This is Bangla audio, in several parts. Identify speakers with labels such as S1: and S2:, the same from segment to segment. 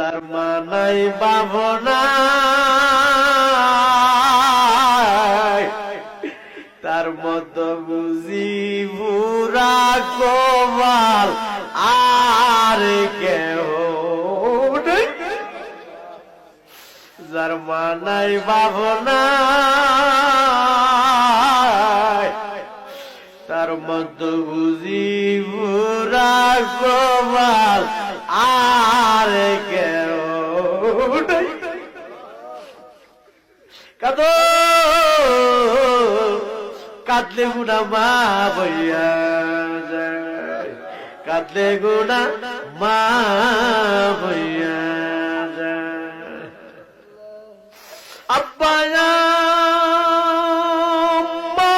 S1: যার মানাই ভাবনা তার মতো বুঝি বুড়া কপাল আর কেউ নেই। যার মানাই ভাবনা তার মতো বুঝি বুড়া কপাল আর কেউ নেই। কাঁদো কাঁদলে গুনা মা বইয়া যায়, কাঁদলে গুনা মা বইয়া যায়। আব্বা আম্মা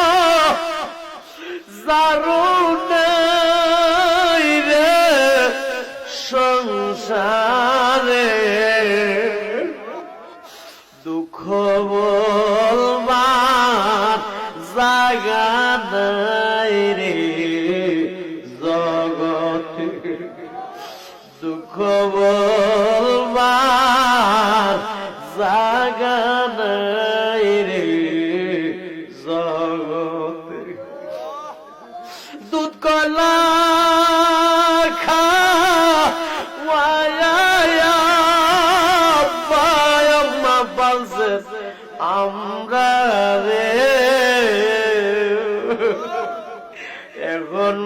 S1: যারো নাই রে সংসারে দুঃখ বলবার জায়গা নাই রে জগতে, দুঃখ বলবার জায়গা নাই রে জগতে। দুধ কলা আমরা রে এখন